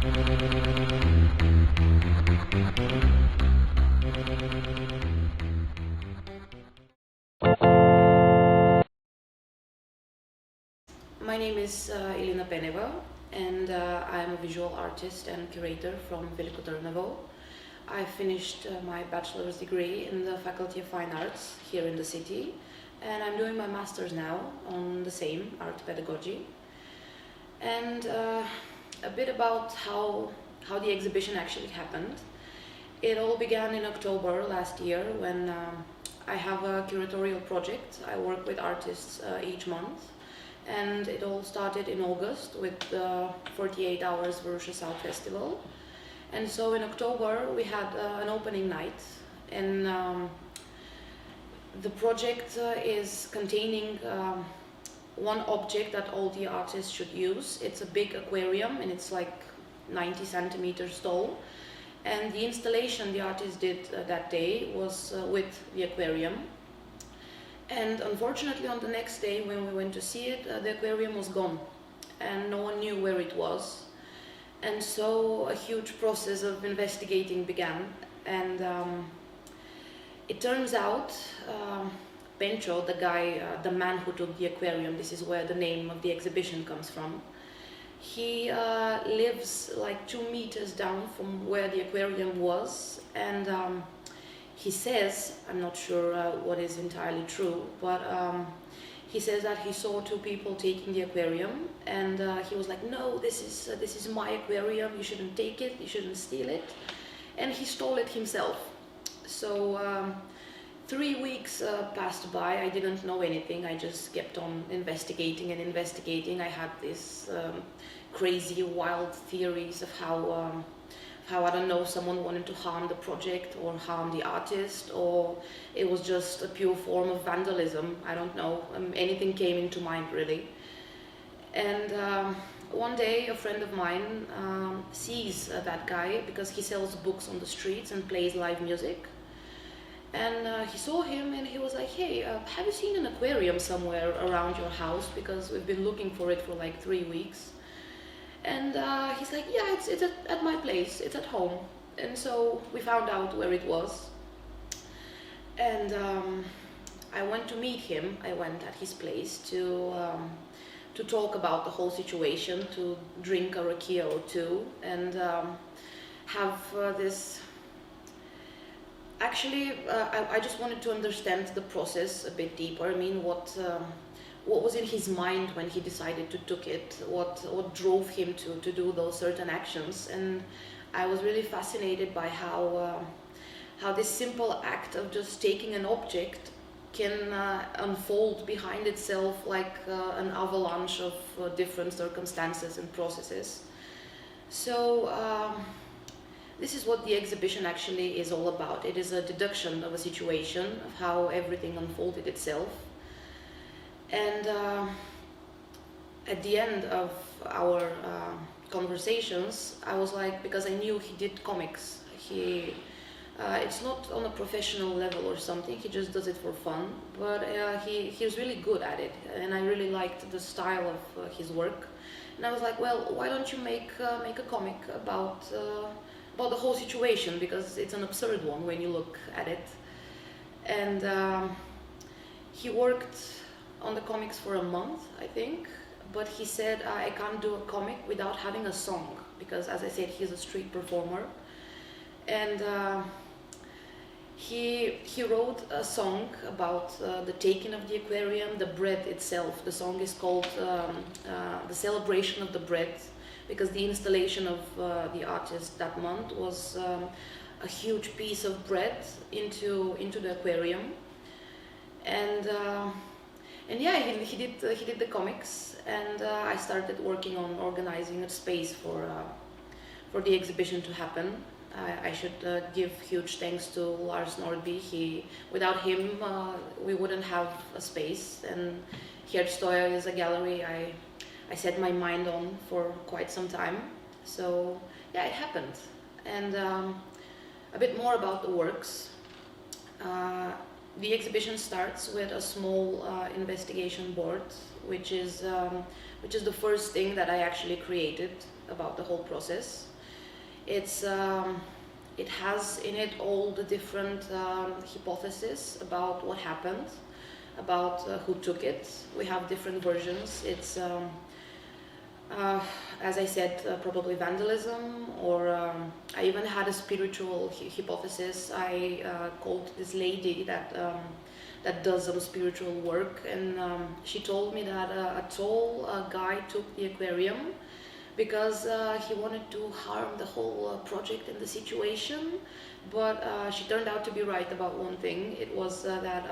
My name is Elena, and I am a visual artist and curator from Veliko Trnavo. I finished my bachelor's degree in the Faculty of Fine Arts here in the city, and I'm doing my master's now on the same, art pedagogy. And a bit about how the exhibition actually happened. It all began in October last year when I have a curatorial project. I work with artists each month, and it all started in August with the 48 Hours Varusha South Festival. And so in October we had an opening night, and the project is containing one object that all the artists should use. It's a big aquarium, and it's like 90 centimeters tall. And the installation the artist did that day was with the aquarium. And unfortunately, on the next day when we went to see it, the aquarium was gone, and no one knew where it was. And so a huge process of investigating began. And it turns out Bencho, the guy, the man who took the aquarium, this is where the name of the exhibition comes from, he lives like 2 meters down from where the aquarium was. And he says, I'm not sure what is entirely true, but he says that he saw 2 people taking the aquarium, and he was like, no, this is my aquarium, you shouldn't take it, you shouldn't steal it. And he stole it himself. So 3 weeks passed by. I didn't know anything. I just kept on investigating and investigating. I had these crazy, wild theories of how, I don't know, someone wanted to harm the project or harm the artist, or it was just a pure form of vandalism. I don't know. Anything came into mind, really. And one day, a friend of mine sees that guy because he sells books on the streets and plays live music. And he saw him, and he was like, hey, have you seen an aquarium somewhere around your house? Because we've been looking for it for like 3 weeks. And he's like, yeah, it's at my place, it's at home. And so we found out where it was. And I went to meet him. I went at his place to talk about the whole situation, to drink a rakia or two, and have this... Actually, I just wanted to understand the process a bit deeper. I mean, what was in his mind when he decided to took it? What drove him to do those certain actions? And I was really fascinated by how this simple act of just taking an object can unfold behind itself like an avalanche of different circumstances and processes. So. This is what the exhibition actually is all about. It is a deduction of a situation, of how everything unfolded itself. And at the end of our conversations, I was like, because I knew he did comics. It's not on a professional level or something, he just does it for fun, but he's really good at it, and I really liked the style of his work. And I was like, well, why don't you make a comic about the whole situation, because it's an absurd one when you look at it. And he worked on the comics for a month, I think, but he said, I can't do a comic without having a song, because as I said, he's a street performer. And he wrote a song about the taking of the aquarium, the bread itself. The song is called The Celebration of the Bread, because the installation of the artist that month was a huge piece of bread into the aquarium. And yeah, he did the comics, and I started working on organizing a space for the exhibition to happen. I should give huge thanks to Lars Nordby. Without him, we wouldn't have a space. And here at Stoya is a gallery I set my mind on for quite some time. So yeah, it happened. And a bit more about the works. The exhibition starts with a small investigation board, which is the first thing that I actually created about the whole process. It has in it all the different hypotheses about what happened, about who took it. We have different versions. It's as I said, probably vandalism, or I even had a spiritual hypothesis. I called this lady that does some spiritual work, and she told me that a tall guy took the aquarium because he wanted to harm the whole project and the situation. But she turned out to be right about one thing. It was that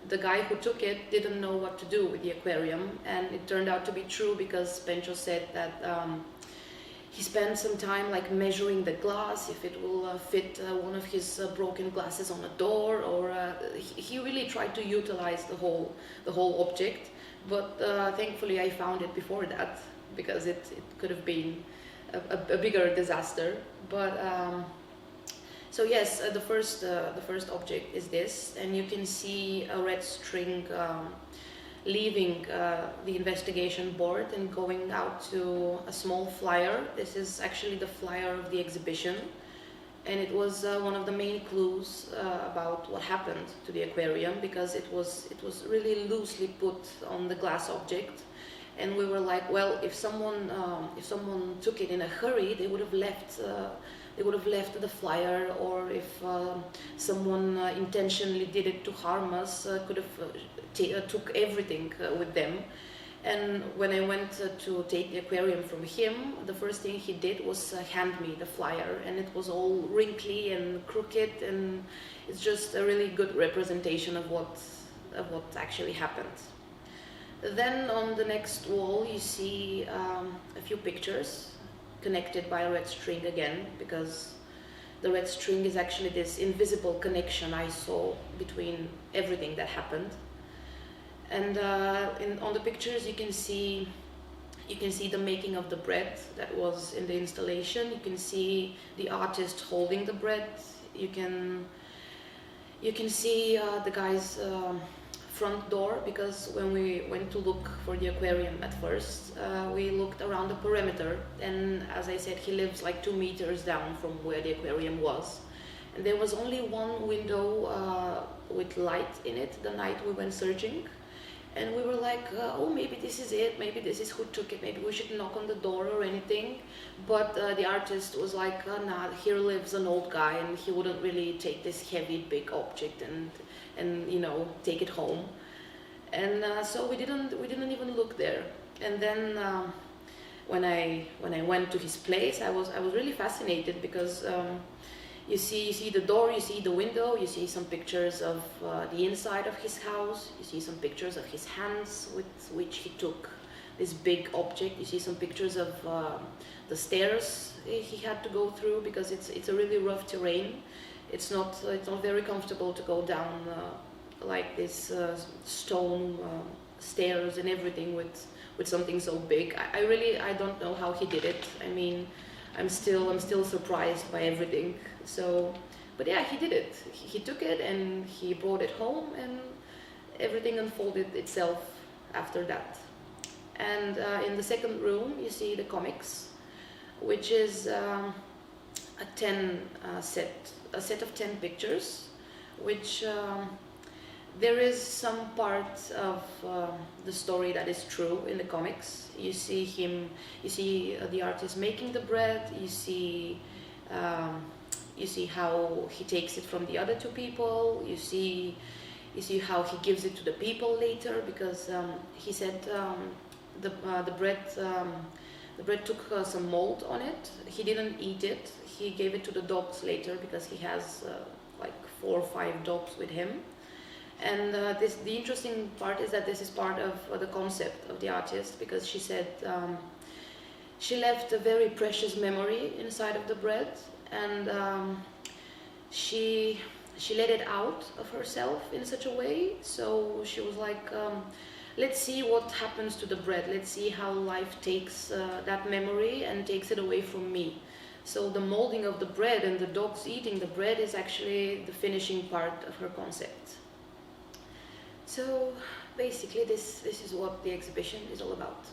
the guy who took it didn't know what to do with the aquarium, and it turned out to be true because Pencho said that he spent some time like measuring the glass, if it will fit one of his broken glasses on a door, or he really tried to utilize the whole object. But thankfully I found it before that, because it could have been a bigger disaster. But so yes, the first object is this, and you can see a red string leaving the investigation board and going out to a small flyer. This is actually the flyer of the exhibition, and it was one of the main clues about what happened to the aquarium, because it was really loosely put on the glass object. And we were like, well, if someone took it in a hurry, they would have left the flyer, or if someone intentionally did it to harm us, could have took everything with them. And when I went to take the aquarium from him, the first thing he did was hand me the flyer, and it was all wrinkly and crooked, and it's just a really good representation of what actually happened. Then on the next wall you see a few pictures connected by a red string again, because the red string is actually this invisible connection I saw between everything that happened. And on the pictures you can see the making of the bread that was in the installation. You can see the artist holding the bread. You can see the guy's front door, because when we went to look for the aquarium at first, we looked around the perimeter, and as I said, he lives like 2 meters down from where the aquarium was, and there was only one window with light in it the night we went searching. And we were like, oh, maybe this is it, maybe this is who took it, maybe we should knock on the door or anything. But the artist was like, nah, here lives an old guy, and he wouldn't really take this heavy big object and you know, take it home. And so we didn't even look there. And then when I went to his place, I was really fascinated, because you see the door, you see the window, you see some pictures of the inside of his house, you see some pictures of his hands with which he took this big object, you see some pictures of the stairs he had to go through, because it's a really rough terrain. It's not very comfortable to go down like this stone stairs and everything with something so big. I don't know how he did it. I mean, I'm still surprised by everything. So, but yeah, he did it. He took it and he brought it home, and everything unfolded itself after that. And in the second room, you see the comics, which is a set of 10 pictures, which there is some part of the story that is true in the comics. You see the artist making the bread. You see how he takes it from the other 2 people. You see how he gives it to the people later, because he said the bread took some mold on it. He didn't eat it. He gave it to the dogs later, because he has like 4 or 5 dogs with him. And the interesting part is that this is part of the concept of the artist, because she said she left a very precious memory inside of the bread, and she let it out of herself in such a way. So she was like, let's see what happens to the bread. Let's see how life takes that memory and takes it away from me. So the molding of the bread and the dogs eating the bread is actually the finishing part of her concept. So basically this is what the exhibition is all about.